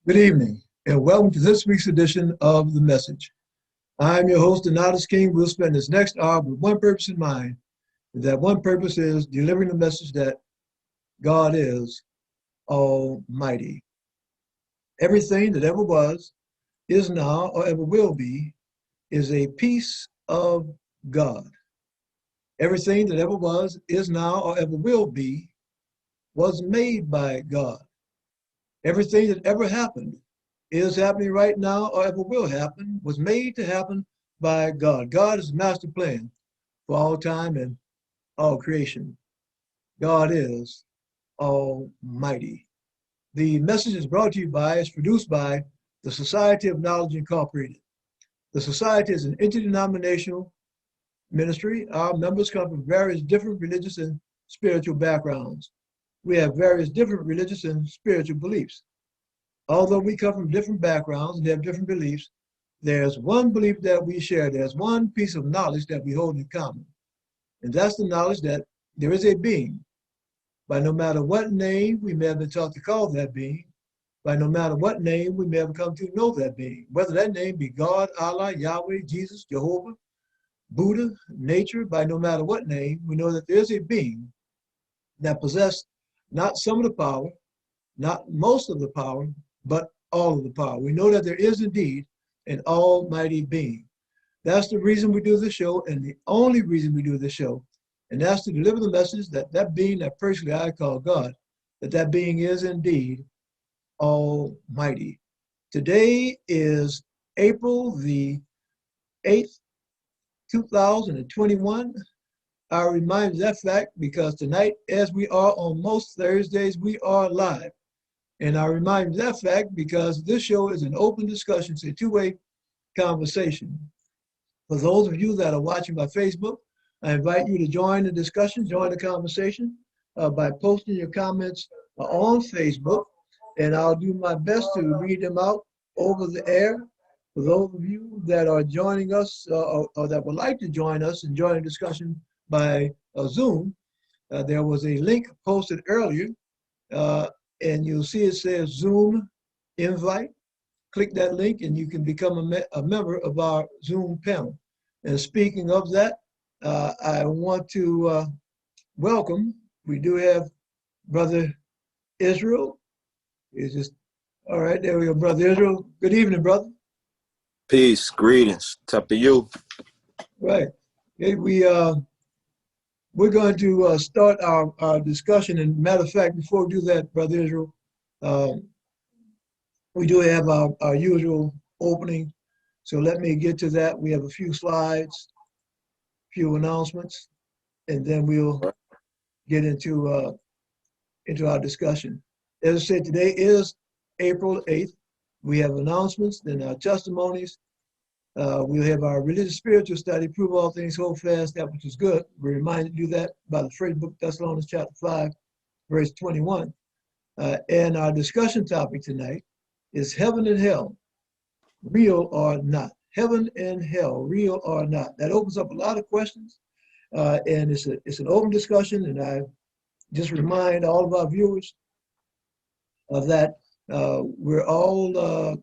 Good evening, and welcome to this week's edition of The Message. I'm your host, Donatus King. We'll spend this next hour with one purpose in mind, and that one purpose is delivering the message that God is Almighty. Everything that ever was, is now, or ever will be, is a piece of God. Everything that ever was, is now, or ever will be, was made by God. Everything that ever happened, is happening right now, or ever will happen, was made to happen by God. God is the master plan for all time and all creation. God is Almighty. The message is brought to you by, is produced by the Society of Knowledge Incorporated. The Society is an interdenominational ministry. Our members come from various different religious and spiritual backgrounds. We have various different religious and spiritual beliefs. Although we come from different backgrounds and have different beliefs, there's one belief that we share. There's one piece of knowledge that we hold in common. And that's the knowledge that there is a being. By no matter what name we may have been taught to call that being, by no matter what name we may have come to know that being, whether that name be God, Allah, Yahweh, Jesus, Jehovah, Buddha, nature, by no matter what name, we know that there's a being that possessed not some of the power, not most of the power, but all of the power. We know that there is indeed an almighty being. That's the reason we do the show, and the only reason we do the show. And that's to deliver the message that that being that personally I call God, that being is indeed almighty. Today is April the 8th, 2021. I remind you of that fact because tonight, as we are on most Thursdays, we are live. And I remind you of that fact because this show is an open discussion. It's a two-way conversation. For those of you that are watching by Facebook, I invite you to join the discussion, join the conversation by posting your comments on Facebook. And I'll do my best to read them out over the air. For those of you that are joining us or that would like to join us and join the discussion by Zoom, there was a link posted earlier and you'll see it says Zoom invite. Click that link and you can become a member of our Zoom panel. And speaking of that, I want to welcome, we do have Brother Israel. It's just, all right, there we go, Brother Israel. Good evening, brother. Peace, greetings, top of you. Right. Okay, we're going to start our discussion. And matter of fact, before we do that, Brother Israel, we do have our usual opening. So let me get to that. We have a few slides, few announcements, and then we'll get into our discussion. As I said, today is April 8th. We have announcements, then our testimonies. We'll have our religious spiritual study, prove all things, hold fast that which is good. We're reminded to do that by the first book, Thessalonians chapter 5, verse 21. And our discussion topic tonight is heaven and hell, real or not. Heaven and hell, real or not. That opens up a lot of questions, and it's an open discussion. And I just remind all of our viewers of that we're all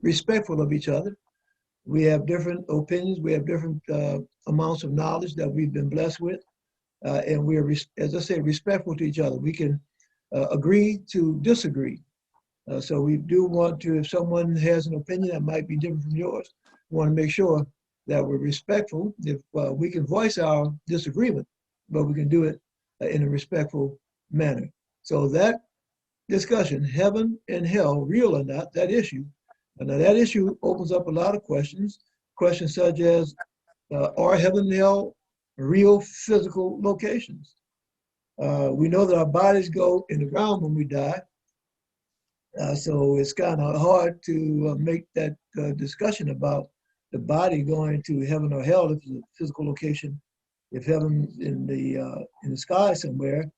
respectful of each other. We have different opinions. We have different amounts of knowledge that we've been blessed with. And we are, as I say, respectful to each other. We can agree to disagree. So we do want to, if someone has an opinion that might be different from yours, we want to make sure that we're respectful. If we can voice our disagreement, but we can do it in a respectful manner. So that discussion, heaven and hell, real or not, that issue, now that issue opens up a lot of questions. Questions such as, are heaven and hell real physical locations? We know that our bodies go in the ground when we die. So it's kind of hard to make that discussion about the body going to heaven or hell if it's a physical location. If heaven's in the sky somewhere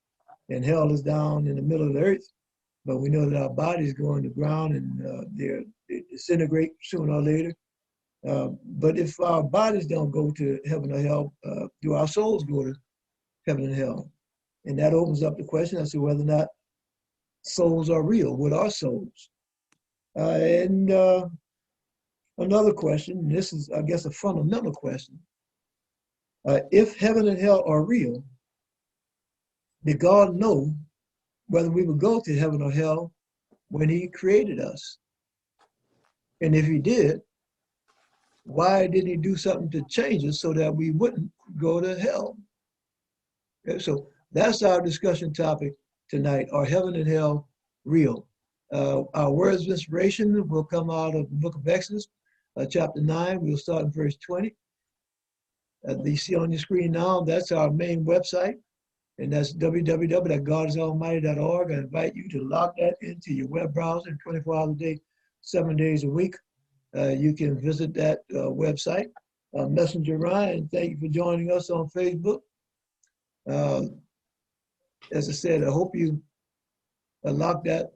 and hell is down in the middle of the earth, but we know that our bodies go in the ground and they disintegrate sooner or later. But if our bodies don't go to heaven or hell, do our souls go to heaven and hell? And that opens up the question as to whether or not souls are real. What are souls? And another question, this is, I guess, a fundamental question. If heaven and hell are real, did God know whether we would go to heaven or hell when he created us? And if he did, why didn't he do something to change us so that we wouldn't go to hell? Okay, so that's our discussion topic tonight. Are heaven and hell real? Our words of inspiration will come out of the book of Exodus, chapter 9. We'll start in verse 20. You see on your screen now, that's our main website, and that's www.godisalmighty.org. I invite you to log that into your web browser 24 hours a day, 7 days a week. You can visit that website. Messenger Ryan, thank you for joining us on Facebook. As I said, I hope you lock that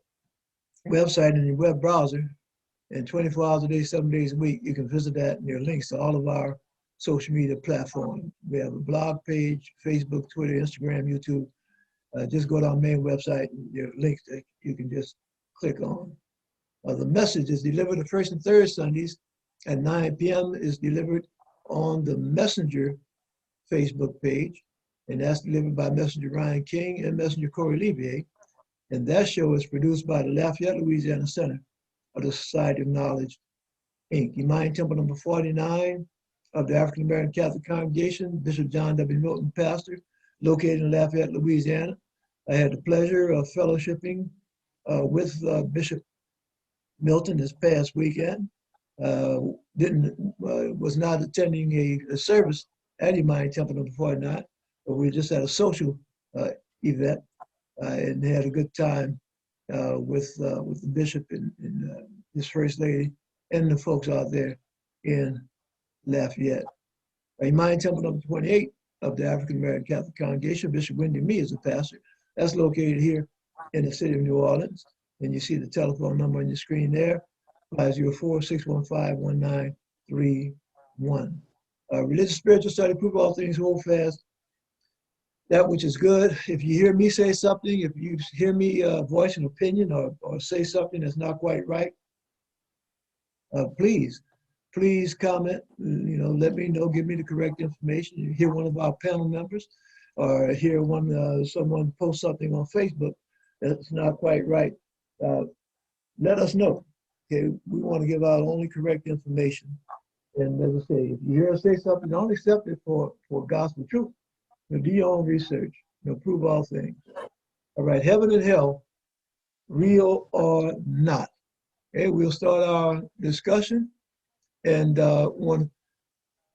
website in your web browser, and 24 hours a day, 7 days a week, you can visit that, and there are links to all of our social media platforms. We have a blog page, Facebook, Twitter, Instagram, YouTube. Just go to our main website, and there are links that you can just click on. The message is delivered the first and third Sundays at 9 p.m. is delivered on the Messenger Facebook page, and that's delivered by Messenger Ryan King and Messenger Corey Levier. And that show is produced by the Lafayette, Louisiana Center of the Society of Knowledge, Inc. Imani Temple number 49 of the African American Catholic Congregation, Bishop John W. Milton, pastor, located in Lafayette, Louisiana. I had the pleasure of fellowshipping with Bishop Milton this past weekend. Was not attending a service at Imani Temple number 49, but we just had a social event and had a good time with the bishop and his first lady and the folks out there in Lafayette. Imani Temple number 28 of the African American Catholic Congregation, Bishop Wendy Me is a pastor. That's located here in the city of New Orleans. And you see the telephone number on your screen there, 504-615-1931. Religious spiritual study, prove all things, hold fast that which is good. If you hear me say something, if you hear me voice an opinion or say something that's not quite right, please comment, let me know, give me the correct information. You hear one of our panel members or hear someone post something on Facebook that's not quite right, let us know. Okay, we want to give out only correct information. And as I say, if you hear us say something, don't accept it for gospel truth. Do your own research. Prove all things. All right, heaven and hell, real or not? Okay, we'll start our discussion, and want to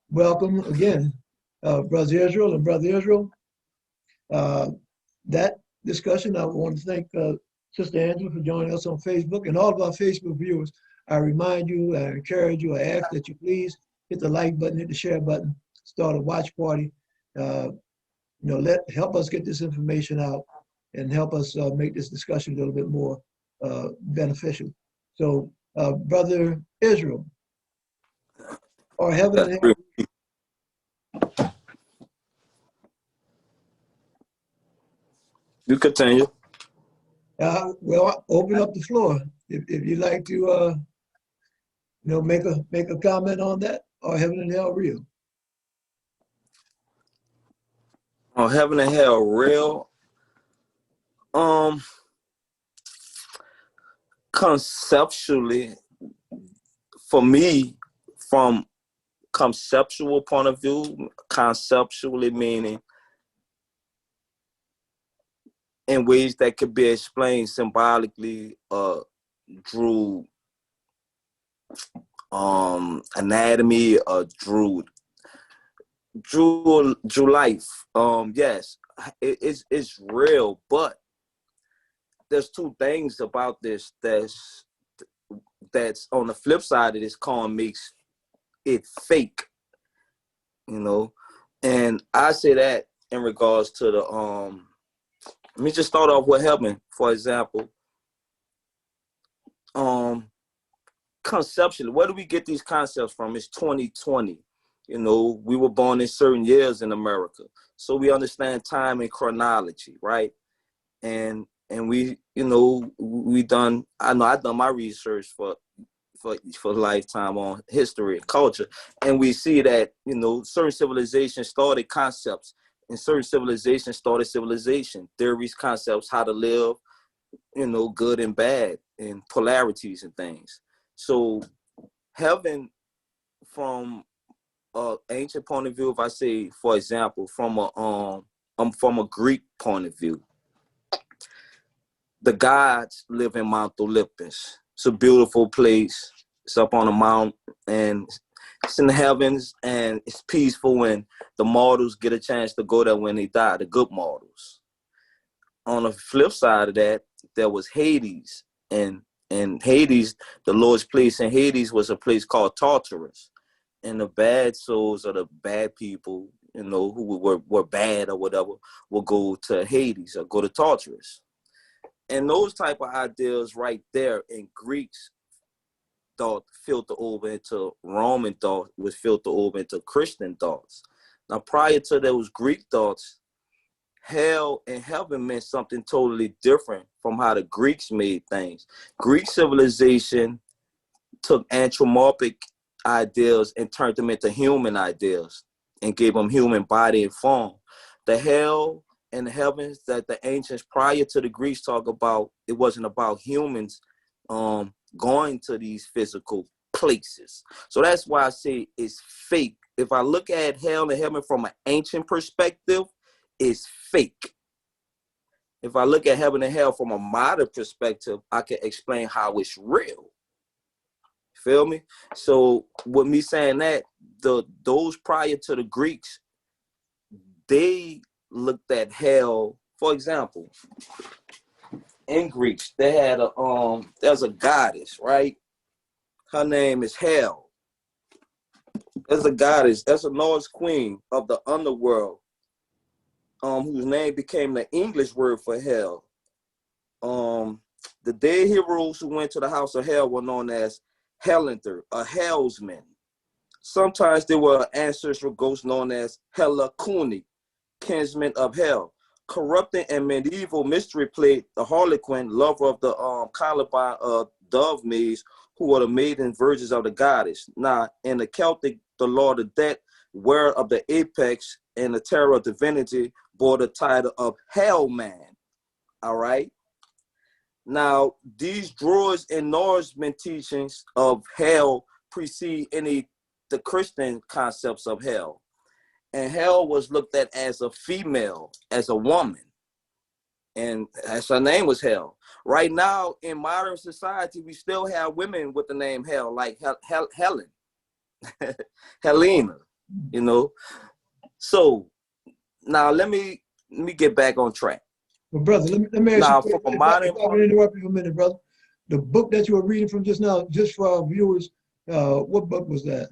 welcome again Brother Israel and Brother Israel. That discussion, I want to thank Sister Angela for joining us on Facebook, and all of our Facebook viewers. I remind you, I encourage you, I ask that you please hit the like button, hit the share button, start a watch party. Help us get this information out and help us make this discussion a little bit more beneficial. So, Brother Israel, or heaven and hell. You continue. Well, open up the floor if you'd like to, make a comment on that. Or heaven and hell real? Oh, heaven and hell real. Conceptually, for me, from conceptual point of view, conceptually meaning in ways that could be explained symbolically through anatomy or through life. Yes, it's real, but there's two things about this that's on the flip side of this coin makes it fake, and I say that in regards to the let me just start off with heaven, for example. Conceptually, where do we get these concepts from? It's 2020. We were born in certain years in America, so we understand time and chronology, right? And and we, you know, I know I done my research for lifetime on history and culture, and we see that, you know, certain civilizations started concepts, and certain civilizations started civilization theories, concepts, how to live, you know, good and bad, and polarities and things. So heaven, from ancient point of view, if I say, for example, from a Greek point of view, the gods live in Mount Olympus. It's a beautiful place. It's up on a mount, and it's in the heavens, and it's peaceful, and the mortals get a chance to go there when they die, the good mortals. On the flip side of that, there was Hades, and Hades, the Lord's place in Hades was a place called Tartarus, and the bad souls, or the bad people, you know, who were bad or whatever, will go to Hades or go to Tartarus. And those type of ideas right there in Greeks thought filter over into Roman thought, was filter over into Christian thoughts. Now, prior to those Greek thoughts, hell and heaven meant something totally different from how the Greeks made things. Greek civilization took anthropomorphic ideas and turned them into human ideas and gave them human body and form. The hell and the heavens that the ancients prior to the Greeks talk about, it wasn't about humans going to these physical places. So that's why I say it's fake. If I look at hell and heaven from an ancient perspective, it's fake. If I look at heaven and hell from a modern perspective, I can explain how it's real. Feel me? So with me saying that, those prior to the Greeks, they looked at hell. For example, in Greeks, they had there's a goddess, right? Her name is Hel. There's a goddess, that's a Norse queen of the underworld, whose name became the English word for hell. The dead heroes who went to the house of hell were known as Hellenther, a hellsman. Sometimes there were ancestral ghosts known as Hellacuni, kinsmen of hell. Corrupting and medieval mystery played the Harlequin, lover of the concubine of dove maids, who were the maiden virgins of the goddess. Now, in the Celtic, the Lord of Death, wearer of the apex and the terror of divinity, bore the title of Hellman. All right. Now, these Druids and Norsemen teachings of hell precede the Christian concepts of hell. And hell was looked at as a female, as a woman. And as her name was Hell. Right now, in modern society, we still have women with the name Hell, like Helen, Helena, you know. So now let me get back on track. Well, brother, let me ask Now, you, from a if modern I can interrupt you a minute, brother. The book that you were reading from just now, just for our viewers, what book was that?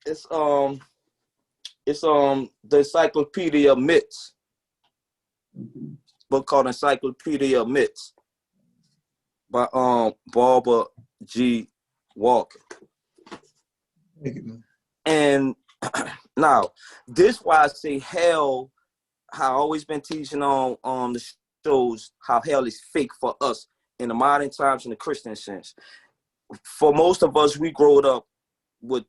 It's the Encyclopedia of Myths. Book called Encyclopedia of Myths by Barbara G. Walker. Thank you, man. And now, this why I say hell, how I always been teaching on the shows how hell is fake for us in the modern times in the Christian sense. For most of us, we growed up with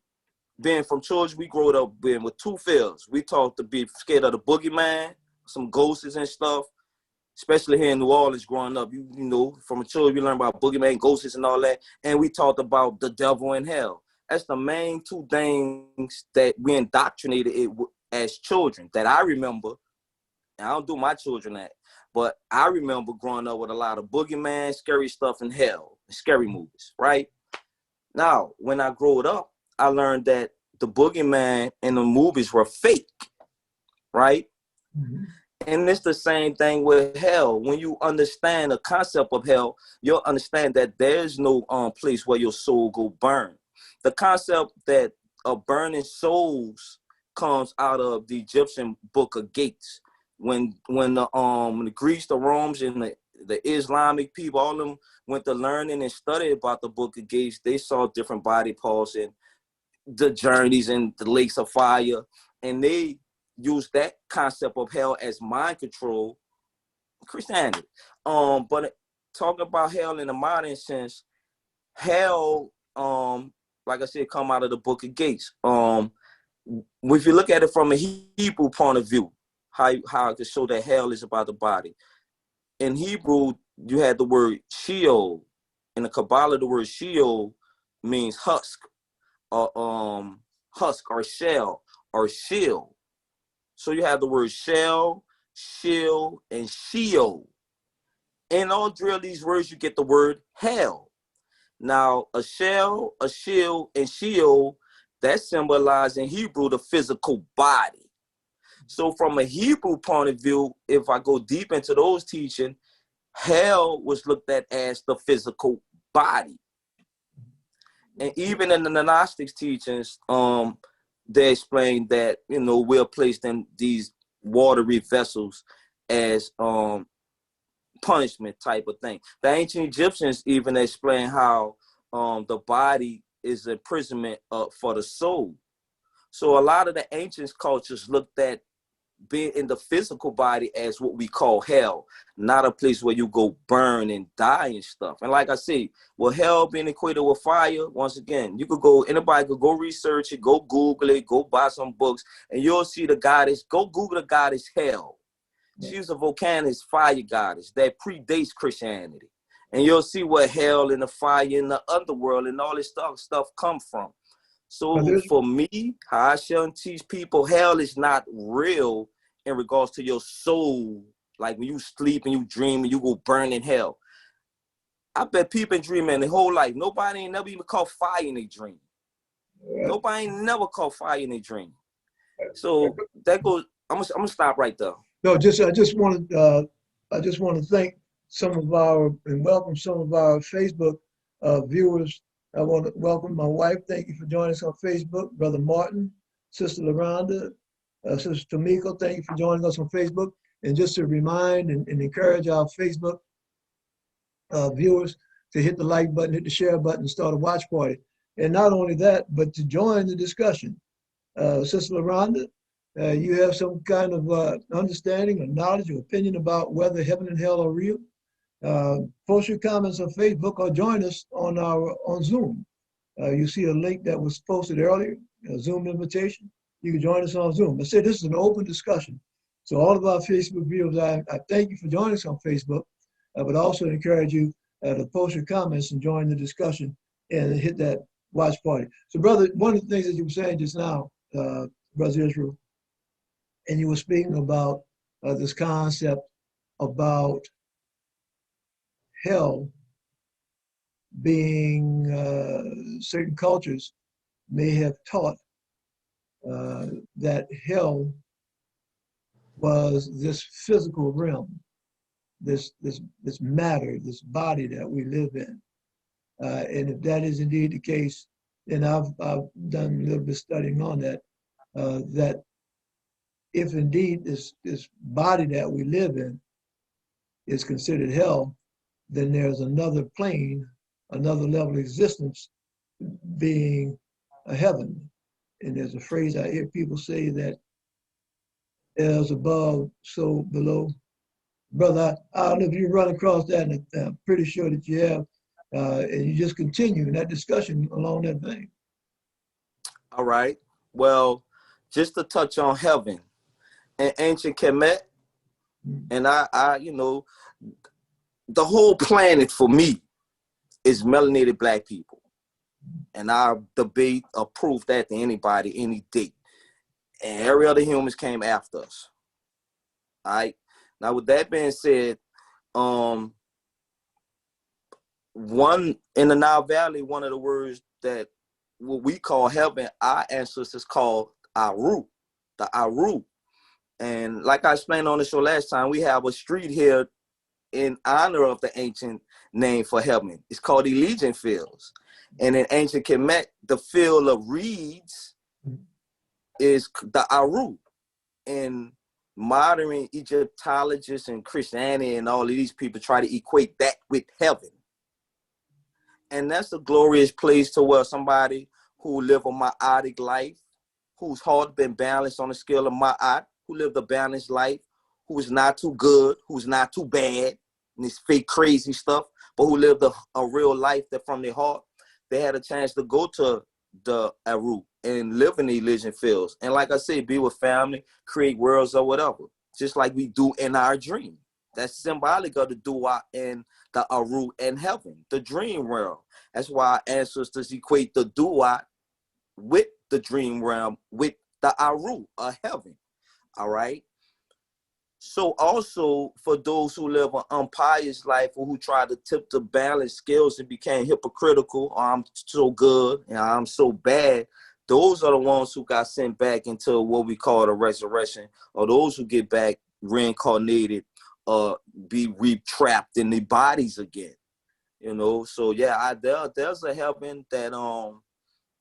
being from children, we growed up being with two fears. We taught to be scared of the boogeyman, some ghosts and stuff, especially here in New Orleans growing up. You know, from a child, you learn about boogeyman, ghosts and all that. And we talked about the devil and hell. That's the main two things that we indoctrinated it as children that I remember. And I don't do my children that, but I remember growing up with a lot of boogeyman, scary stuff, and hell, scary movies, right? Now, when I grew up, I learned that the boogeyman in the movies were fake, right? Mm-hmm. And it's the same thing with hell. When you understand the concept of hell, you'll understand that there's no place where your soul go burn. The concept that of burning souls comes out of the Egyptian book of Gates. When the Greeks, the Romans, and the Islamic people, all of them went to learning and study about the book of Gates, they saw different body parts and the journeys and the lakes of fire, and they used that concept of hell as mind control Christianity. But talking about hell in the modern sense, hell, like I said, come out of the book of Gates. If you look at it from a Hebrew point of view, how I could show that hell is about the body. In Hebrew, you had the word Sheol. In the Kabbalah, the word Sheol means husk, or husk, or shell, or shield. So you have the word shell, shield, and Sheol. In all three of these words, you get the word hell. Now, a shell, a shield, and Sheol, that symbolize in Hebrew the physical body. So from a Hebrew point of view, if I go deep into those teachings, hell was looked at as the physical body. And even in the Gnostics teachings, they explain that, we're placed in these watery vessels as punishment type of thing. The ancient Egyptians even explain how the body is imprisonment for the soul. So a lot of the ancient cultures looked at being in the physical body as what we call hell, not a place where you go burn and die and stuff. And like I say, well, hell being equated with fire, once again, anybody could go research it, go Google it, go buy some books, and you'll see the goddess. Go Google the goddess Hel. She's a volcanic fire goddess that predates Christianity. And you'll see where hell and the fire and the underworld and all this stuff come from. So for me, how I shall teach people, hell is not real in regards to your soul. Like when you sleep and you dream and you go burn in hell. I bet people been dreaming their whole life. Nobody ain't never even caught fire in their dream. Nobody ain't never caught fire in their dream. So that goes, I'm gonna stop right there. No, I just want to thank and welcome some of our Facebook viewers. I want to welcome my wife. Thank you for joining us on Facebook. Brother Martin, Sister LaRonda, Sister Tamiko, thank you for joining us on Facebook. And just to remind and encourage our Facebook viewers to hit the like button, hit the share button, and start a watch party. And not only that, but to join the discussion. Sister LaRonda, you have some kind of understanding or knowledge or opinion about whether heaven and hell are real? Post your comments on Facebook or join us on Zoom. You see a link that was posted earlier, a Zoom invitation. You can join us on Zoom. I said this is an open discussion. So all of our Facebook viewers, I thank you for joining us on Facebook, but also encourage you to post your comments and join the discussion and hit that watch party. So brother, one of the things that you were saying just now, Brother Israel, and you were speaking about this concept about hell being certain cultures may have taught that hell was this physical realm, this matter, this body that we live in. And if that is indeed the case, then I've done a little bit of studying on that, that if indeed this body that we live in is considered hell, then there's another plane, another level of existence being a heaven. And there's a phrase I hear people say that as above, so below. Brother, I don't know if you run across that, and I'm pretty sure that you have, and you just continue in that discussion along that vein. All right. Well, just to touch on heaven, in ancient Kemet, and I the whole planet for me is melanated black people. And I'll debate or prove that to anybody, any day. And every other humans came after us. All right. Now, with that being said, one in the Nile Valley, one of the words that what we call heaven, our ancestors called Aru, the Aru. And like I explained on the show last time, we have a street here in honor of the ancient name for heaven. It's called Elegian Fields. And in ancient Kemet, the field of reeds is the Aru. And modern Egyptologists and Christianity and all of these people try to equate that with heaven. And that's a glorious place to where somebody who live a ma'atic life, whose heart been balanced on the scale of ma'at, who lived a balanced life, who was not too good, who was not too bad, and this fake crazy stuff, but who lived a real life that from their heart, they had a chance to go to the Aru and live in the Elysian fields. And like I said, be with family, create worlds or whatever, just like we do in our dream. That's symbolic of the dua in the Aru and heaven, the dream realm. That's why our ancestors equate the dua with the dream realm, with the Aru, or heaven. All right. So also for those who live an unpious life or who try to tip the balance scales and became hypocritical, oh, I'm so good and I'm so bad, those are the ones who got sent back into what we call the resurrection, or those who get back reincarnated, be retrapped in their bodies again. You know, so yeah, there's a heaven that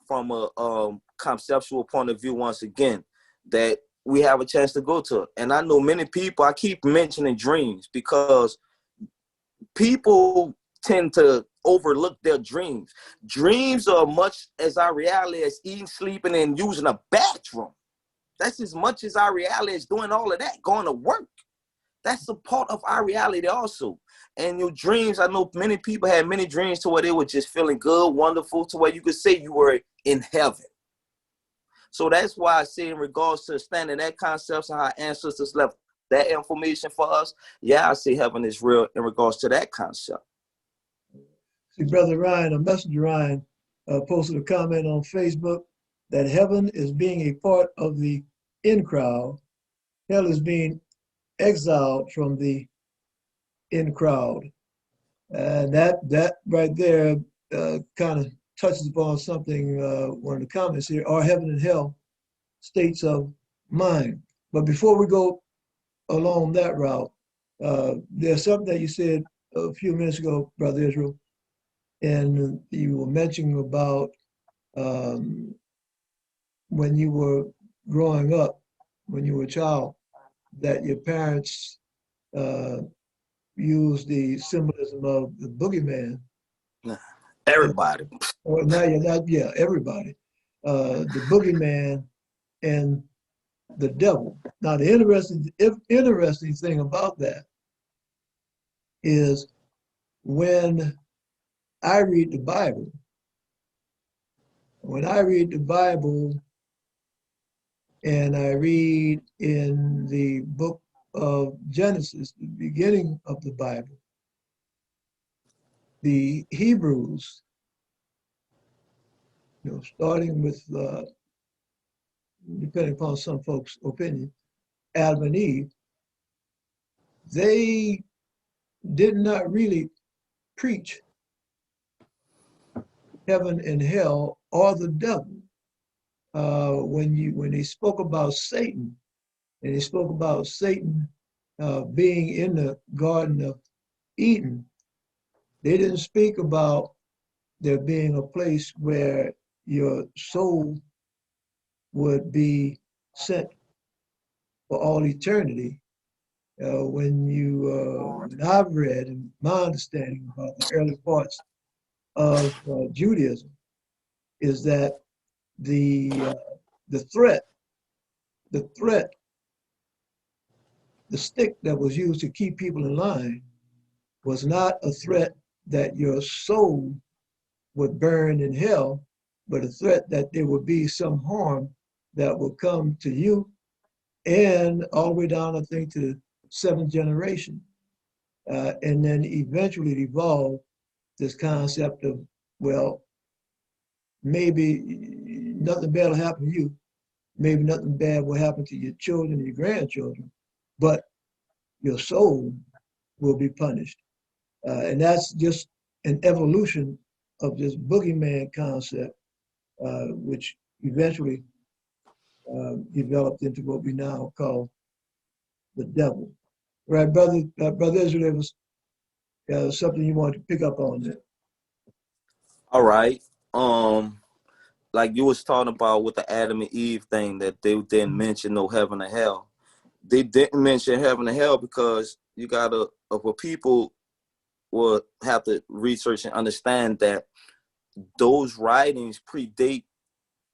from a conceptual point of view, once again, that we have a chance to go to. And I know many people, I keep mentioning dreams because people tend to overlook their dreams. Dreams are much as our reality as eating, sleeping, and using a bathroom. That's as much as our reality is doing all of that, going to work. That's a part of our reality also. And your dreams, I know many people had many dreams to where they were just feeling good, wonderful, to where you could say you were in heaven. So that's why I say in regards to understanding that concept and how ancestors left that information for us, yeah, I say heaven is real in regards to that concept. See, Brother Ryan, Messenger Ryan, posted a comment on Facebook that heaven is being a part of the in crowd. Hell is being exiled from the in crowd. And that right there kind of touches upon something, one of the comments here, are heaven and hell states of mind. But before we go along that route, there's something that you said a few minutes ago, Brother Israel, and you were mentioning about when you were growing up, when you were a child, that your parents used the symbolism of the boogeyman. Everybody. Or now you're not, yeah, everybody. The boogeyman and the devil. Now, the interesting thing about that is when I read the Bible, and I read in the book of Genesis, the beginning of the Bible, the Hebrews, starting with, depending upon some folks' opinion, Adam and Eve, they did not really preach heaven and hell or the devil. When they spoke about Satan, and they spoke about Satan being in the Garden of Eden, they didn't speak about there being a place where your soul would be sent for all eternity. When I've read, and my understanding about the early parts of Judaism is that the threat, the threat, the stick that was used to keep people in line was not a threat that your soul would burn in hell, but a threat that there would be some harm that would come to you and all the way down, I think, to the seventh generation. And then eventually it evolved this concept of, well, maybe nothing bad will happen to you. Maybe nothing bad will happen to your children and your grandchildren, but your soul will be punished. And that's just an evolution of this boogeyman concept, which eventually developed into what we now call the devil. Right, brother Israel, there was something you wanted to pick up on there. All right. Like you was talking about with the Adam and Eve thing, that they didn't mention no heaven or hell. They didn't mention heaven and hell because you gotta, for people will have to research and understand that those writings predate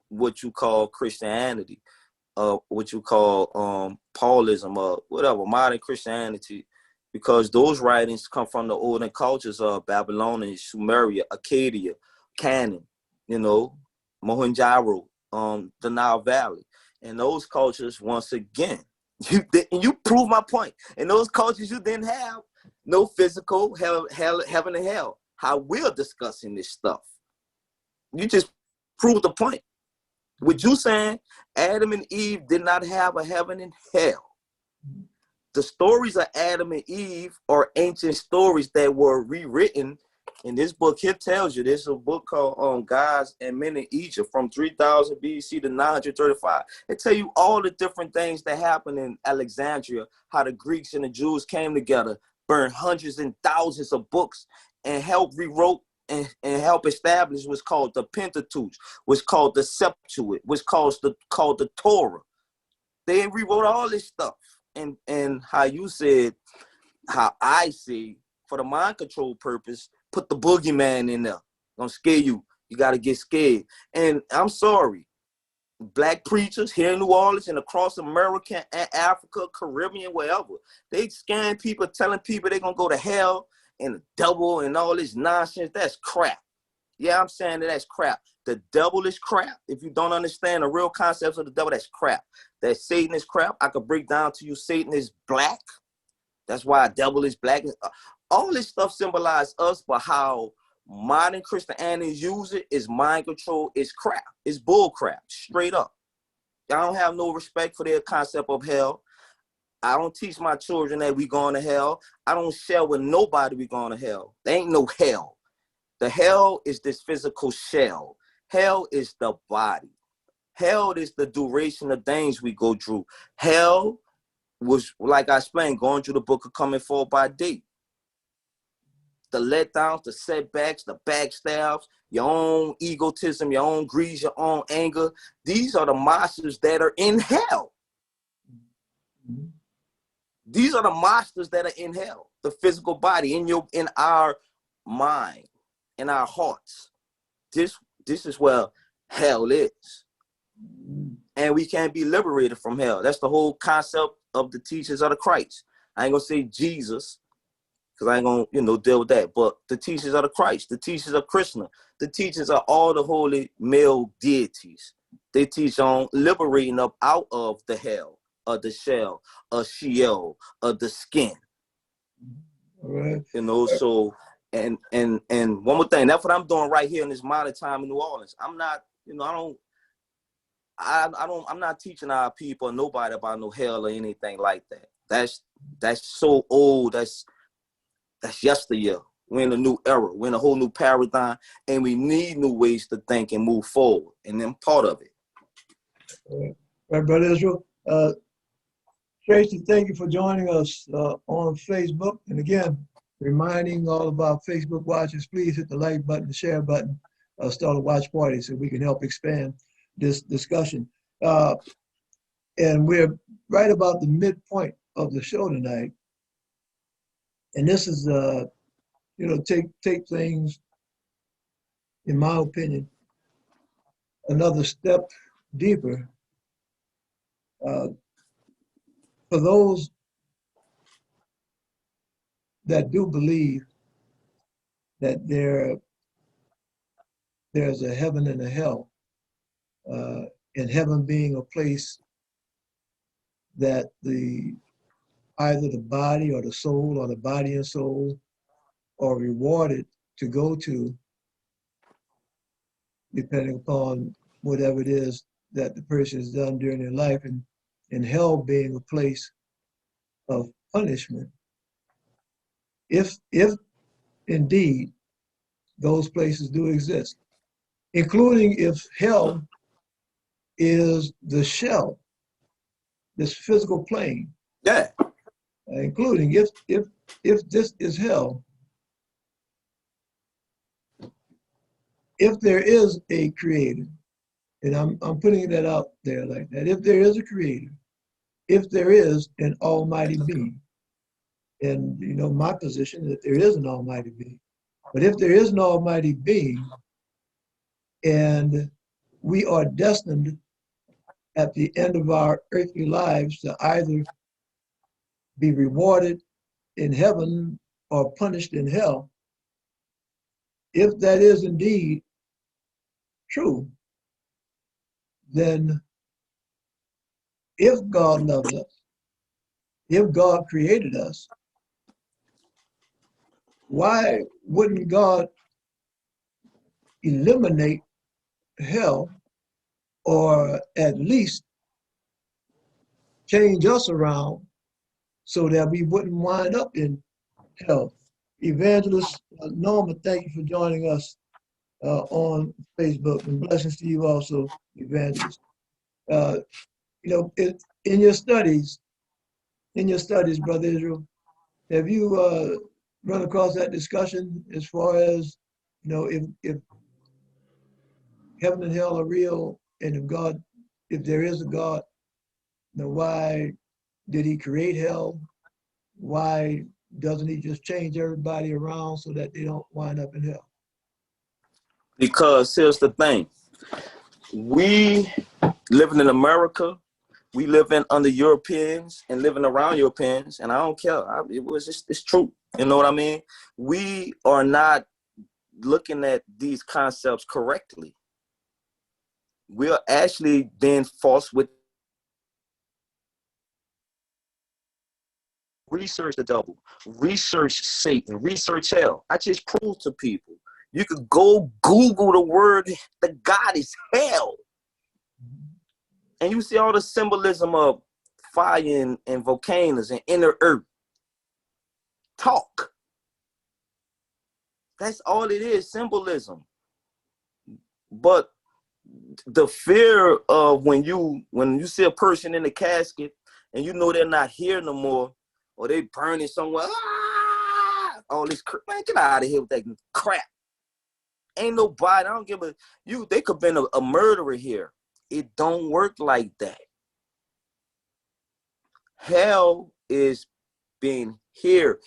what you call Christianity, what you call Paulism or whatever, modern Christianity, because those writings come from the olden cultures of Babylonia, Sumeria, Acadia, Canaan, you know, Mohenjo-daro, the Nile Valley. And those cultures, once again, you prove my point. In those cultures, you didn't have no physical heaven and hell. How we're discussing this stuff. You just proved the point. With you saying Adam and Eve did not have a heaven and hell. The stories of Adam and Eve are ancient stories that were rewritten. And this book here tells you, there's a book called Gods and Men in Egypt from 3000 BC to 935. It tell you all the different things that happened in Alexandria, how the Greeks and the Jews came together, burned hundreds and thousands of books, and helped rewrote and help establish what's called the Pentateuch, what's called the Septuagint, what's called the Torah. They rewrote all this stuff. And how you said, how I see, for the mind control purpose, put the boogeyman in there. Gonna scare you. You gotta get scared. And I'm sorry, black preachers here in New Orleans and across America and Africa, Caribbean, wherever, they scaring people, telling people they're gonna go to hell and the devil and all this nonsense. That's crap. Yeah, I'm saying that's crap. The devil is crap. If you don't understand the real concepts of the devil, that's crap. That Satan is crap. I could break down to you, Satan is black. That's why devil is black. All this stuff symbolizes us, but how modern Christianity use it is mind control, is crap. It's bull crap, straight up. Y'all don't have no respect for their concept of hell. I don't teach my children that we going to hell. I don't share with nobody we going to hell. There ain't no hell. The hell is this physical shell. Hell is the body. Hell is the duration of things we go through. Hell was, like I explained, going through the book of coming forth by day. The letdowns, the setbacks, the backstabs, your own egotism, your own greed, your own anger. These are the monsters that are in hell. These are the monsters that are in hell. The physical body, in our mind, in our hearts. This is where hell is. And we can't be liberated from hell. That's the whole concept of the teachings of the Christ. I ain't gonna say Jesus, because I ain't gonna, deal with that. But the teachings of the Christ, the teachings of Krishna, the teachings of all the holy male deities. They teach on liberating up out of the hell, of the shell, of Sheol, of the skin. All right. So and one more thing, that's what I'm doing right here in this modern time in New Orleans. I'm not, I'm not teaching our people or nobody about no hell or anything like that. That's so old. That's yesteryear. We're in a new era. We're in a whole new paradigm, and we need new ways to think and move forward. And then part of it. All right, Brother Israel. Tracy, thank you for joining us on Facebook. And again, reminding all of our Facebook watchers, please hit the like button, the share button, start a watch party so we can help expand this discussion. And we're right about the midpoint of the show tonight. And this is, take things, in my opinion, another step deeper. For those that do believe that there's a heaven and a hell, and heaven being a place that either the body or the soul or the body and soul are rewarded to go to, depending upon whatever it is that the person has done during their life, and hell being a place of punishment. If indeed those places do exist, including if hell is the shell, this physical plane. Yeah. Including if this is hell, if there is a creator, and I'm putting that out there like that, if there is a creator, if there is an almighty being, and my position is that there is an almighty being, but if there is an almighty being, and we are destined at the end of our earthly lives to either be rewarded in heaven or punished in hell, if that is indeed true, then if God loves us, if God created us, why wouldn't God eliminate hell, or at least change us around so that we wouldn't wind up in hell? Evangelist Norma, thank you for joining us on Facebook, and blessings to you also, Evangelist. Uh, in your studies, Brother Israel, have you run across that discussion as far as, if heaven and hell are real, and if there is a God, why did he create hell? Why doesn't he just change everybody around so that they don't wind up in hell? Because here's the thing. We living in America, we living under Europeans and living around Europeans, and I don't care. It's true. You know what I mean? We are not looking at these concepts correctly. We are actually being false with research the devil, research Satan, research hell. I just proved to people. You could go Google the word, the God is hell. And you see all the symbolism of fire and volcanoes and inner earth. Talk. That's all it is, symbolism. But the fear of when you see a person in the casket and you know they're not here no more, or they burning somewhere, all this, man, get out of here with that crap. Ain't nobody, I don't give they could have been a murderer here. It don't work like that. Hell is being here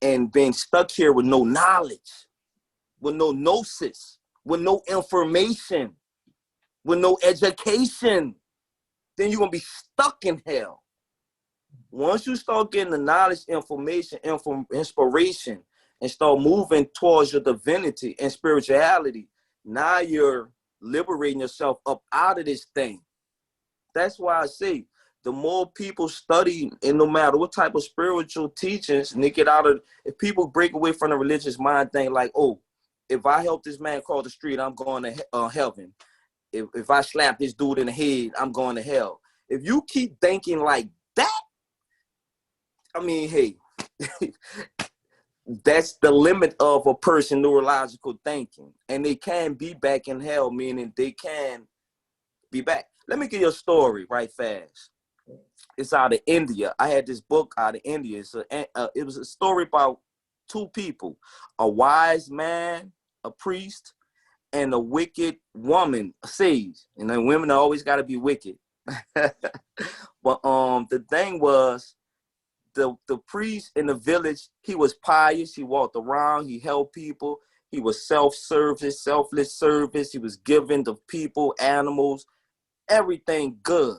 and being stuck here with no knowledge, with no gnosis, with no information, with no education. Then you're going to be stuck in hell. Once you start getting the knowledge, information, inspiration, and start moving towards your divinity and spirituality, now you're liberating yourself up out of this thing. That's why I say, the more people study, and no matter what type of spiritual teachings, and they get out of, if people break away from the religious mind thing, like, oh, if I help this man cross the street, I'm going to heaven. If I slap this dude in the head, I'm going to hell. If you keep thinking like that, I mean, hey, that's the limit of a person neurological thinking. And they can be back in hell, meaning they can be back. Let me give you a story right fast. It's out of India. I had this book out of India. It was a story about two people, a wise man, a priest, and a wicked woman, a sage. You know, women always got to be wicked. But the thing was, the priest in the village, he was pious. He walked around. He helped people. He was selfless service. He was giving to people, animals, everything good.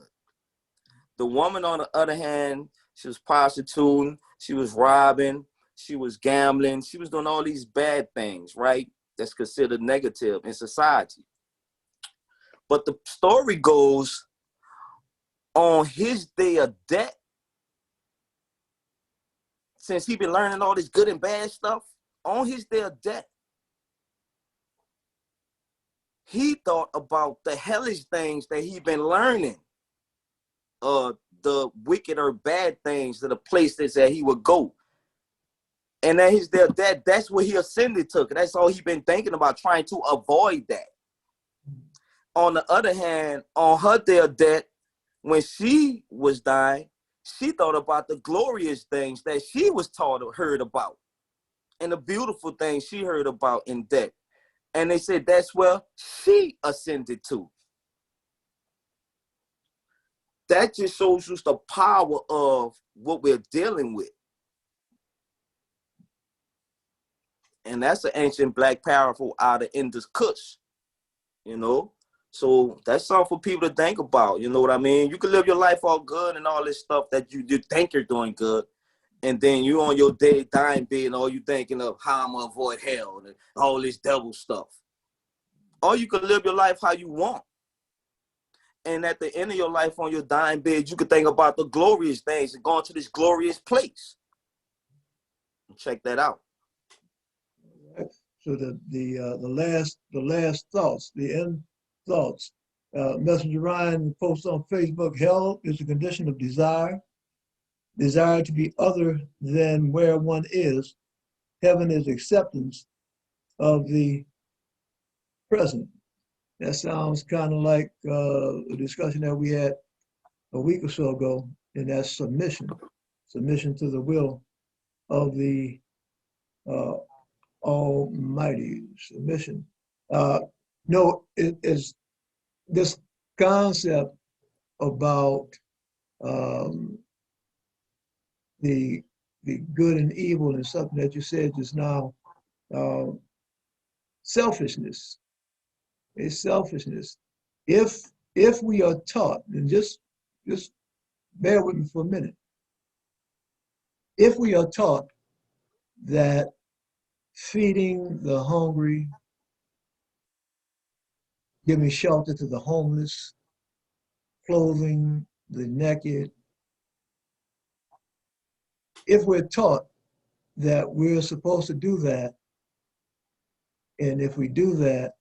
The woman, on the other hand, she was prostituting. She was robbing. She was gambling. She was doing all these bad things, right? That's considered negative in society. But the story goes, on his day of death, since he been learning all this good and bad stuff, on his day of death, he thought about the hellish things that he been learning, the wicked or bad things, to the places that he would go. And at his day of death, that's where he ascended to. That's all he been thinking about, trying to avoid that. On the other hand, on her day of death, when she was dying, she thought about the glorious things that she was taught or heard about, and the beautiful things she heard about in death. And they said that's where she ascended to. That just shows you the power of what we're dealing with. And that's an ancient black parable out of Indus Kush, you know? So that's something for people to think about. You know what I mean? You can live your life all good and all this stuff that you think you're doing good. And then you on your dying bed and all you thinking of how I'm going to avoid hell and all this devil stuff. Or you can live your life how you want. And at the end of your life on your dying bed, you can think about the glorious things and going to this glorious place. Check that out. So the last thoughts, the end thoughts. Messenger Ryan posts on Facebook, hell is a condition of desire to be other than where one is. Heaven is acceptance of the present. That sounds kind of like a discussion that we had a week or so ago, and that's submission to the will of the Almighty. Submission. No, it is this concept about um, the good and evil and something that you said just now. Selfishness. It's selfishness. If we are taught, and just bear with me for a minute. If we are taught that feeding the hungry, giving shelter to the homeless, clothing the naked, if we're taught that we're supposed to do that, and if we do that,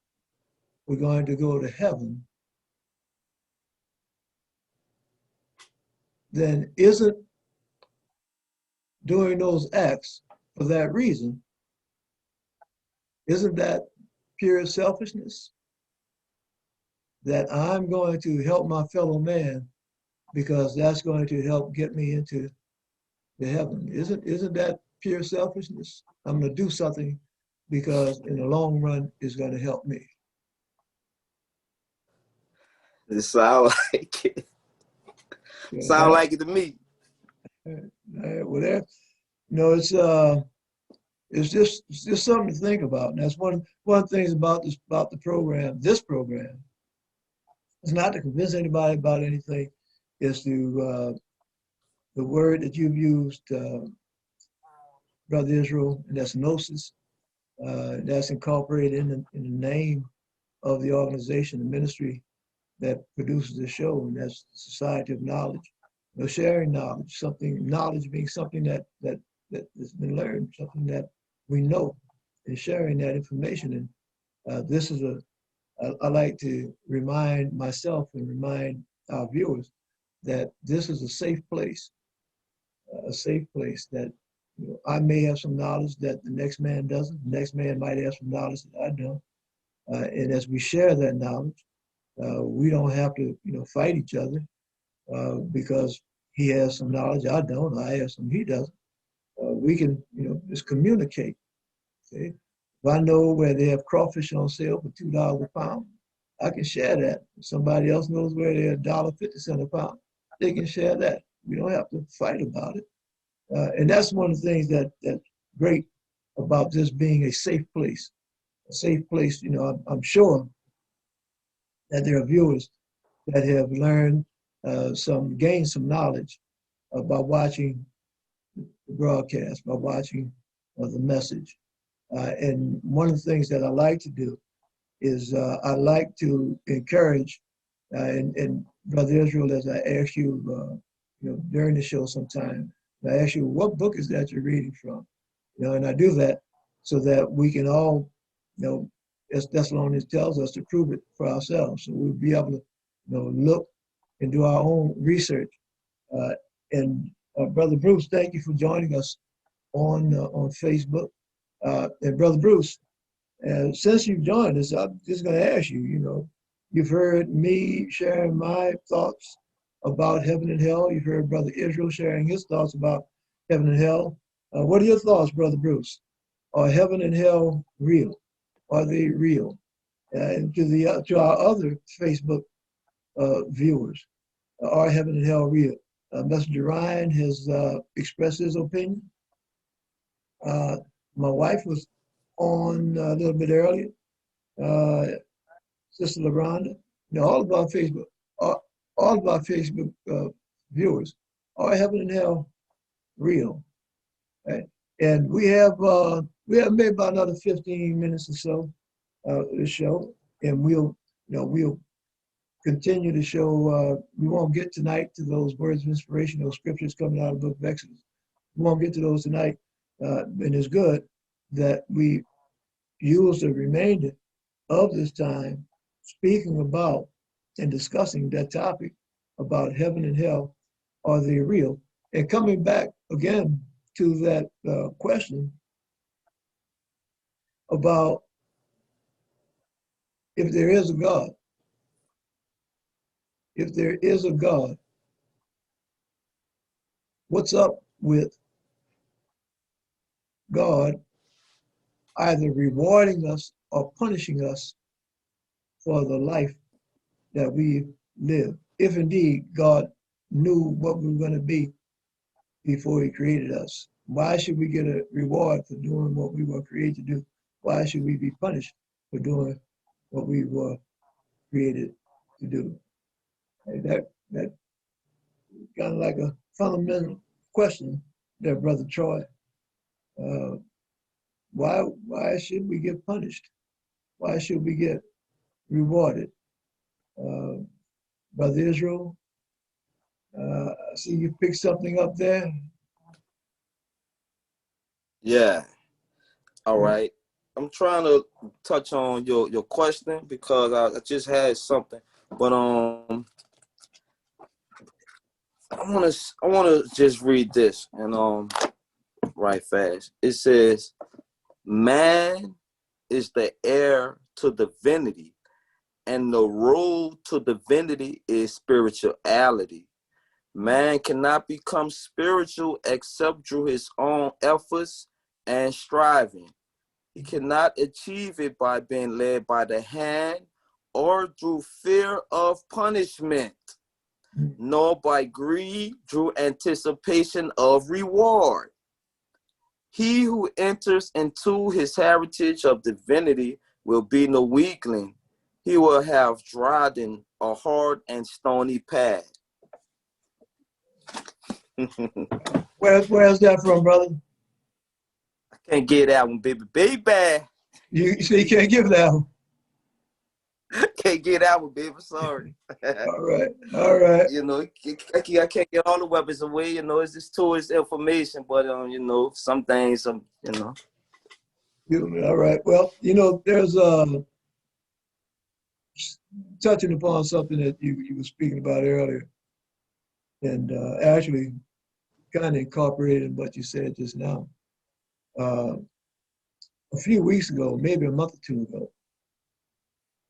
we're going to go to heaven, then isn't doing those acts for that reason, isn't that pure selfishness? That I'm going to help my fellow man because that's going to help get me into the heaven. Isn't that pure selfishness? I'm going to do something because in the long run it's going to help me. It sound like it. Sound like it to me. Well, that, it's just something to think about. And that's one of the things about the program. This program is not to convince anybody about anything. It's to the word that you've used, Brother Israel, and that's gnosis. That's incorporated in the name of the organization, the ministry that produces the show, and that's the Society of Knowledge. Sharing knowledge, knowledge being something that has been learned, something that we know, and sharing that information. And this is I like to remind myself and remind our viewers that this is a safe place that I may have some knowledge that the next man doesn't. The next man might have some knowledge that I don't. And as we share that knowledge, we don't have to, fight each other because he has some knowledge I don't, I have some he doesn't. We can, just communicate. Okay? If I know where they have crawfish on sale for $2 a pound, I can share that. If somebody else knows where they're $1.50 a pound, they can share that. We don't have to fight about it. And that's one of the things that's great about this being a safe place. A safe place, I'm sure that there are viewers that have learned gained some knowledge by watching the broadcast, by watching the message. And one of the things that I like to do is I like to encourage, and Brother Israel, as I asked you, during the show sometime, I ask you, what book is that you're reading from? And I do that so that we can all, as Thessalonians tells us, to prove it for ourselves. So we'll be able to, look and do our own research. And Brother Bruce, thank you for joining us on Facebook. And Brother Bruce, since you've joined us, I'm just going to ask you, you've heard me sharing my thoughts about heaven and hell. You've heard Brother Israel sharing his thoughts about heaven and hell. What are your thoughts, Brother Bruce? Are heaven and hell real? Are they real? And to our other Facebook viewers, are heaven and hell real? Messenger Ryan has expressed his opinion. My wife was on a little bit earlier. Sister LaRonda, all of our Facebook, all of our Facebook viewers are heaven and hell real, right? And we have maybe about another 15 minutes or so the show, and we'll continue to show. We won't get tonight to those words of inspiration, those scriptures coming out of the book of Exodus. We won't get to those tonight, and it's good that we use the remainder of this time speaking about and discussing that topic about heaven and hell, are they real? And coming back again to that question about if there is a God, if there is a God, what's up with God either rewarding us or punishing us for the life that we live? If indeed God knew what we were going to be before he created us, why should we get a reward for doing what we were created to do? Why should we be punished for doing what we were created to do? And that kind of like a fundamental question there, Brother Troy. Uh, why should we get punished? Why should we get rewarded? Uh, Brother Israel, I see you picked something up there. Yeah. All right. I'm trying to touch on your question because I just had something, but I wanna just read this and right fast. It says, "Man is the heir to divinity, and the road to divinity is spirituality. Man cannot become spiritual except through his own efforts and striving. He cannot achieve it by being led by the hand or through fear of punishment, nor by greed through anticipation of reward. He who enters into his heritage of divinity will be no weakling. He will have trodden a hard and stony path." Where's that from, brother? I can't get that one, baby. Baby. You say you can't give that one. Can't get that one, baby. Sorry. All right, all right. You know, I can't get all the weapons away. You know, it's just tourist information, but you know, some things, you know. All right. Well, there's touching upon something that you were speaking about earlier, and actually kind of incorporated what you said just now. A few weeks ago, maybe a month or two ago,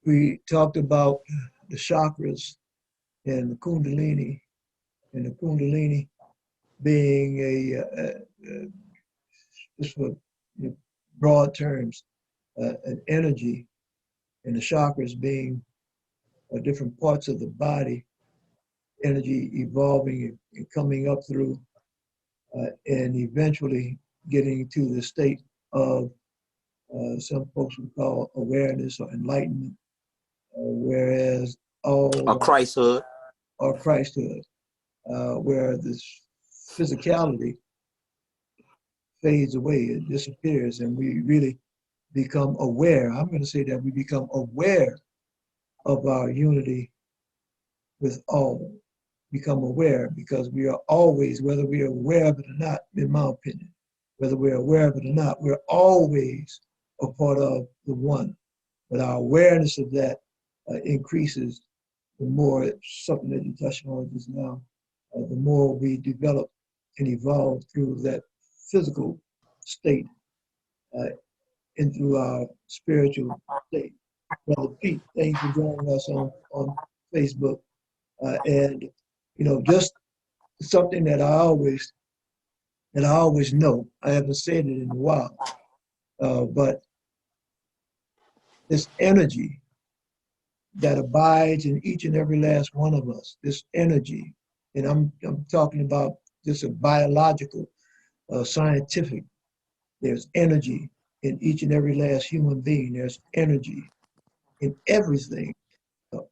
we talked about the chakras and the Kundalini being just for broad terms, an energy, and the chakras being different parts of the body, energy evolving and coming up through, and eventually getting to the state of some folks would call awareness or enlightenment, whereas A Christhood. or Christhood, where this physicality fades away, it disappears, and we really become aware. I'm going to say that we become aware of our unity with all. Become aware because we are always, whether we are aware of it or not, in my opinion, whether we're aware of it or not, we're always a part of the one. But our awareness of that increases the more, it's something that you touched on just now, the more we develop and evolve through that physical state and through our spiritual state. Brother Pete, thank you for joining us on Facebook. And just something that I always know. I haven't said it in a while, but this energy that abides in each and every last one of us. This energy, and I'm talking about just a biological, scientific. There's energy in each and every last human being. There's energy in everything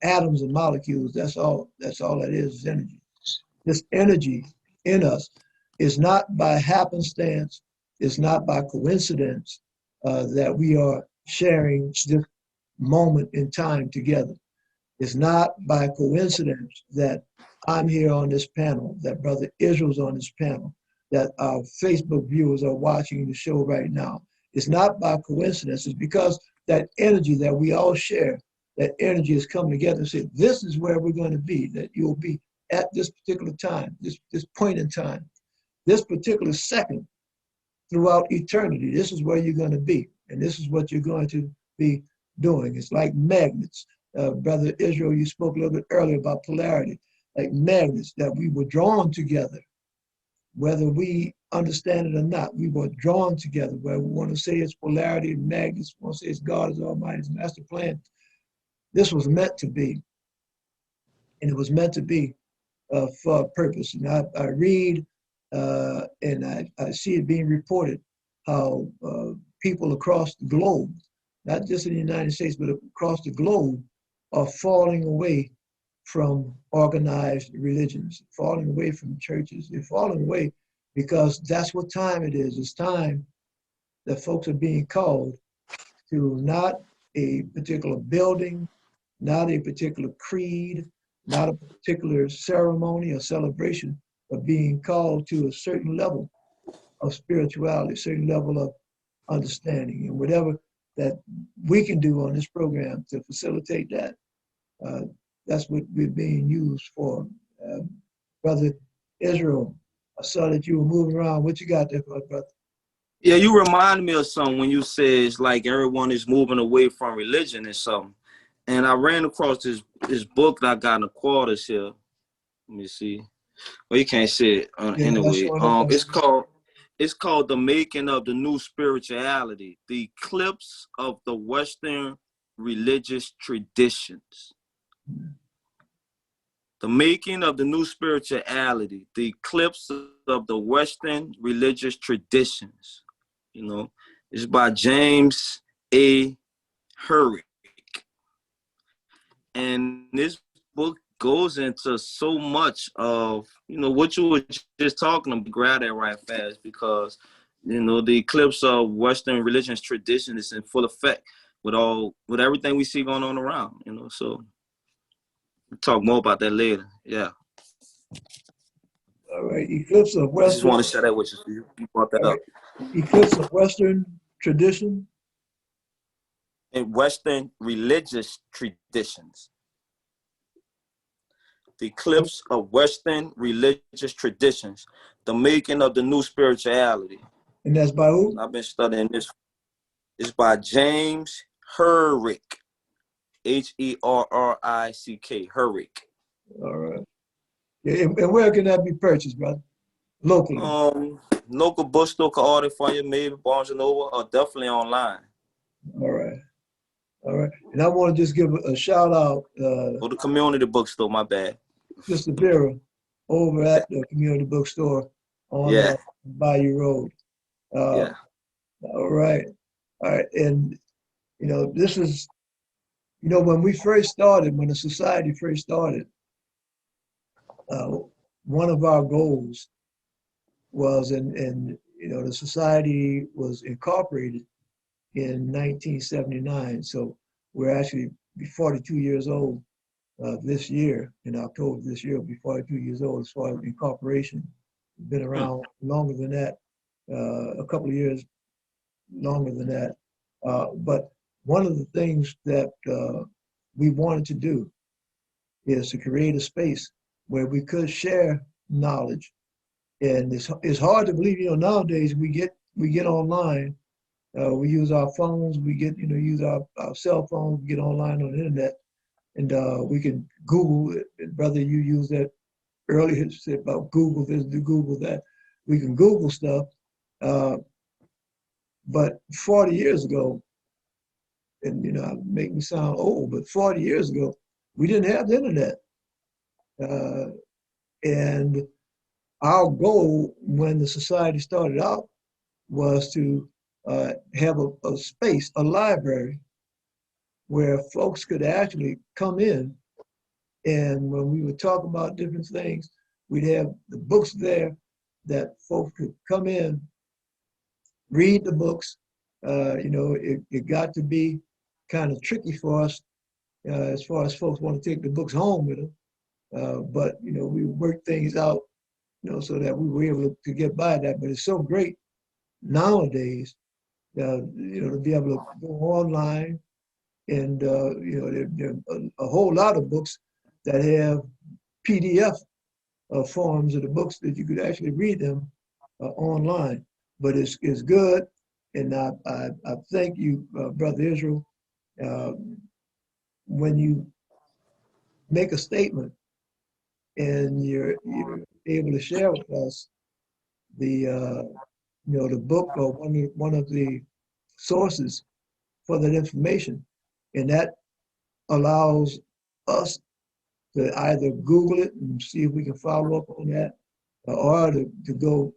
atoms and molecules. That's all that is energy. This energy in us is not by happenstance, it's not by coincidence that we are sharing this moment in time together. It's not by coincidence that I'm here on this panel, that Brother Israel's on this panel, that our Facebook viewers are watching the show right now. It's not by coincidence. It's because that energy that we all share, that energy is coming together and say, this is where we're going to be, that you'll be at this particular time, this point in time, this particular second throughout eternity. This is where you're going to be, and this is what you're going to be doing. It's like magnets. Brother Israel, you spoke a little bit earlier about polarity, like magnets that we were drawn together, whether we understand it or not. We were drawn together, where we want to say it's polarity, magnets, we want to say it's God is Almighty's master plan. This was meant to be, and it was meant to be for a purpose. And I read and I see it being reported how people across the globe, not just in the United States, but across the globe, are falling away from organized religions, falling away from churches. They're falling away because that's what time it is. It's time that folks are being called to not a particular building, not a particular creed, not a particular ceremony or celebration, but being called to a certain level of spirituality, a certain level of understanding. And whatever that we can do on this program to facilitate that, that's what we're being used for. Brother Israel, I saw that you were moving around. What you got there for us, brother? Yeah, you reminded me of something when you said it's like everyone is moving away from religion and something. And I ran across this book that I got in the quarters here. Let me see. Well, you can't see it Yeah, that's anyway. showing up on It's called The Making of the New Spirituality: The Eclipse of the Western Religious Traditions. The Making of the New Spirituality: The Eclipse of the Western Religious Traditions. You know, it's by James A. Herrick. And this book goes into so much of, what you were just talking about. Grab that right fast, because, the eclipse of Western religious tradition is in full effect with everything we see going on around, so we'll talk more about that later. Yeah. All right, eclipse of I just Western. want to share that with you. You brought that up. Eclipse of Western tradition. In Western religious traditions. The eclipse of Western religious traditions. The Making of the New Spirituality. And that's by who? I've been studying this. It's by James Herrick. Herrick. Herrick. All right. Yeah, and where can that be purchased, brother? Locally. Local bookstore can order for you, maybe Barnes and Noble, or definitely online. All right. All right. And I want to just give a shout out. Or the community bookstore, my bad. Sister Vera over at the community bookstore on Bayou Road. Yeah. All right. All right. And, this is, when we first started, when the society first started, one of our goals was, and the society was incorporated in 1979. So we're actually 42 years old this year. In October this year, we'll be 42 years old as far as incorporation. We've been around longer than that, a couple of years longer than that. But one of the things that we wanted to do is to create a space where we could share knowledge. And it's hard to believe, nowadays we get online, we use our phones, we get, use our cell phones, we get online on the internet, and we can Google it. And brother, you used that earlier, said about Google this, do Google that. We can Google stuff. But 40 years ago, and make me sound old, but 40 years ago, we didn't have the internet. And our goal when the society started out was to have a space, a library, where folks could actually come in, and when we would talk about different things, we'd have the books there that folks could come in, read the books. It got to be kind of tricky for us as far as folks want to take the books home with them. But we worked things out, so that we were able to get by that. But it's so great nowadays, to be able to go online, and there are a whole lot of books that have PDF forms of the books that you could actually read them online. But it's good, and I thank you, Brother Israel, uh, when you make a statement and you're able to share with us the the book or one of the sources for that information, and that allows us to either Google it and see if we can follow up on that, or to go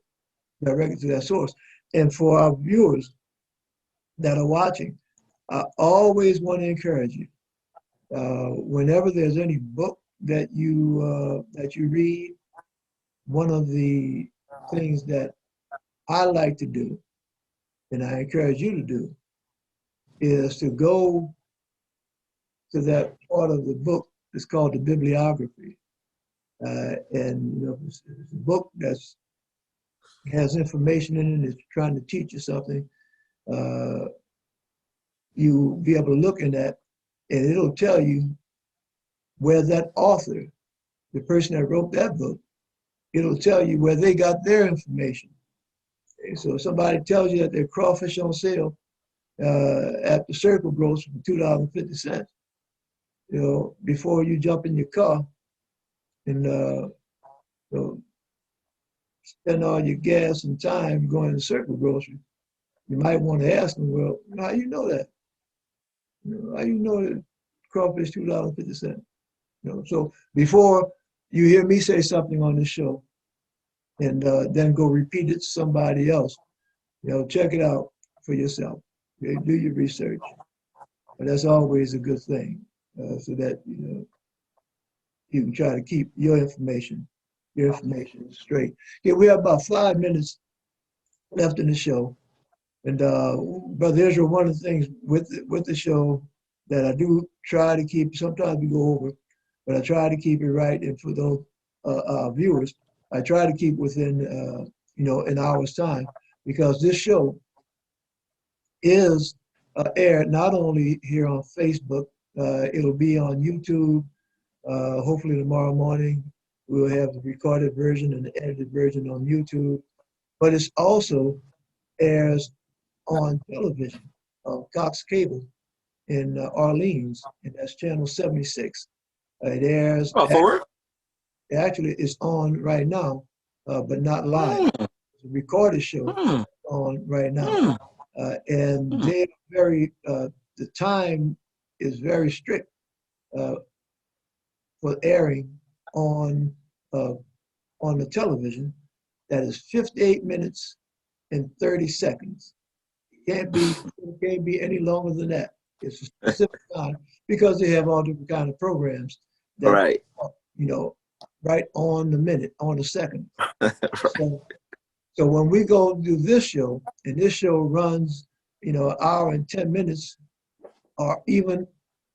directly to that source. And for our viewers that are watching, I always want to encourage you. Whenever there's any book that you read, one of the things that I like to do, and I encourage you to do, is to go to that part of the book that's called the bibliography. And it's a book that has information in it, it's trying to teach you something. You'll be able to look in that, and it'll tell you where that author, the person that wrote that book, it'll tell you where they got their information. And so if somebody tells you that their crawfish on sale at the Circle Grocery for $2.50, before you jump in your car and spend all your gas and time going to Circle Grocery, you might want to ask them, well, how you know that? How you know that crawfish $2.50? So before you hear me say something on this show and then go repeat it to somebody else, check it out for yourself. Okay? Do your research. But that's always a good thing, so that you can try to keep your information straight. Okay, we have about 5 minutes left in the show. And Brother Israel, one of the things with the show that I do try to keep, sometimes we go over, but I try to keep it right. And for those viewers, I try to keep within an hour's time, because this show is aired not only here on Facebook, it'll be on YouTube. Hopefully tomorrow morning we'll have the recorded version and the edited version on YouTube, but it's also airs on television, Cox Cable in Orleans, and that's channel 76. It airs. Oh, for real? Actually, it's on right now, but not live. It's a recorded show on right now, and they're the time is very strict for airing on the television. That is 58 minutes and 30 seconds. It can't be any longer than that. It's a specific time, because they have all different kind of programs that Right. Right on the minute, on the second. Right. So when we go do this show, and this show runs, an hour and 10 minutes, or even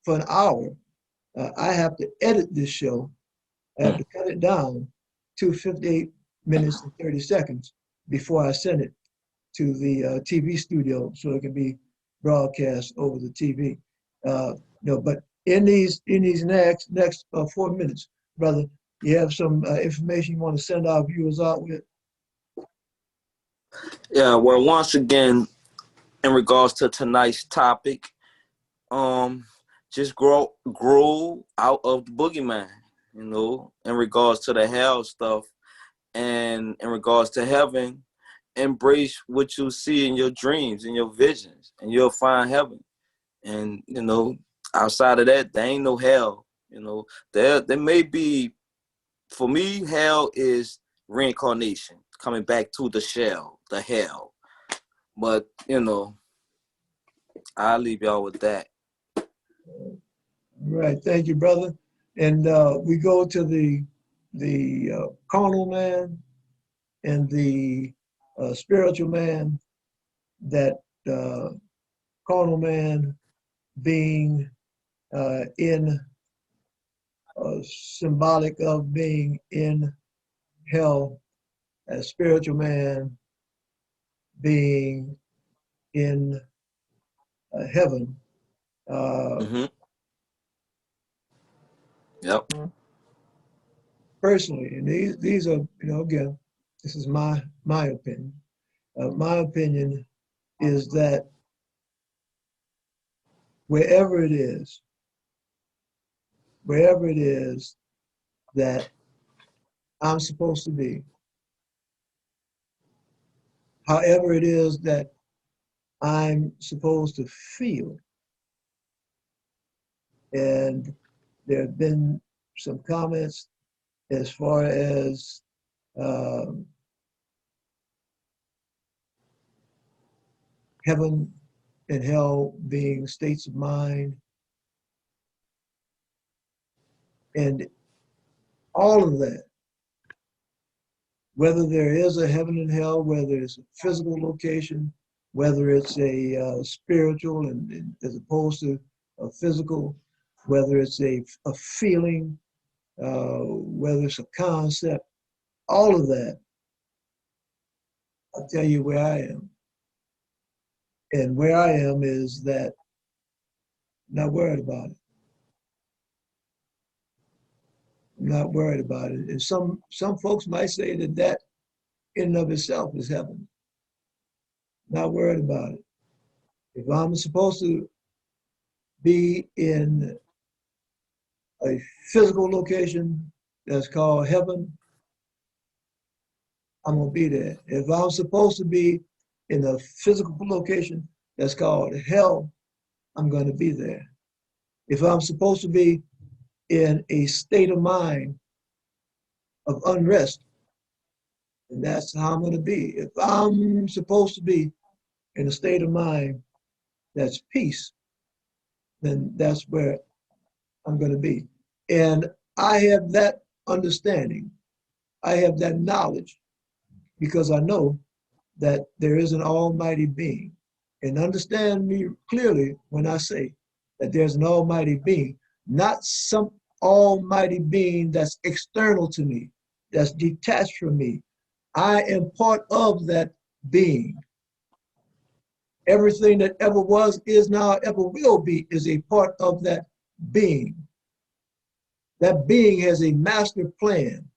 for an hour, I have to edit this show. I have to cut it down to 58 minutes and 30 seconds before I send it to the TV studio, so it can be broadcast over the TV. But in these next 4 minutes, brother, you have some information you want to send our viewers out with? Yeah, well, once again, in regards to tonight's topic, just grow out of the boogeyman, in regards to the hell stuff, and in regards to heaven, embrace what you see in your dreams and your visions, and you'll find heaven. And outside of that, there ain't no hell. There may be, for me, hell is reincarnation, coming back to the shell, the hell. But I'll leave y'all with that. Right. Thank you, brother. And we go to the carnal man and the spiritual man. That carnal man being in symbolic of being in hell, as spiritual man being in heaven. Uh, Mm-hmm. Yep. Personally, and these are, again, this is my opinion. My opinion is that wherever it is, wherever it is that I'm supposed to be, however it is that I'm supposed to feel, and there have been some comments as far as um, heaven and hell being states of mind, and all of that, whether there is a heaven and hell, whether it's a physical location, whether it's a spiritual and as opposed to a physical, whether it's a feeling, whether it's a concept, all of that, I'll tell you where I am. And where I am is that I'm not worried about it. I'm not worried about it. And some folks might say that that in and of itself is heaven. Not worried about it. If I'm supposed to be in a physical location that's called heaven, I'm gonna be there. If I'm supposed to be in a physical location that's called hell, I'm gonna be there. If I'm supposed to be in a state of mind of unrest, and that's how I'm gonna be. If I'm supposed to be in a state of mind that's peace, then that's where I'm gonna be. And I have that understanding. I have that knowledge because I know that there is an almighty being. And understand me clearly when I say that there's an almighty being, not some almighty being that's external to me, that's detached from me. I am part of that being. Everything that ever was, is now, ever will be is a part of that being. That being has a master plan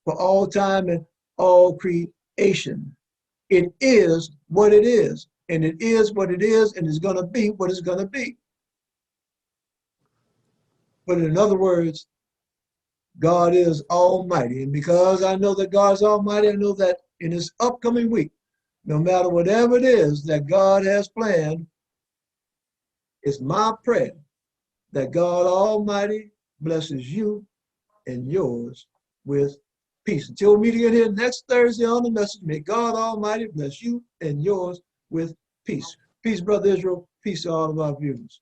for all time and all creation. It is what it is, and it is what it is, and it's going to be what it's going to be. But in other words, God is almighty. And because I know that God is almighty, I know that in this upcoming week, no matter whatever it is that God has planned, it's my prayer that God Almighty blesses you and yours with peace. Until we meet again here next Thursday on the message, may God Almighty bless you and yours with peace. Peace, Brother Israel. Peace to all of our viewers.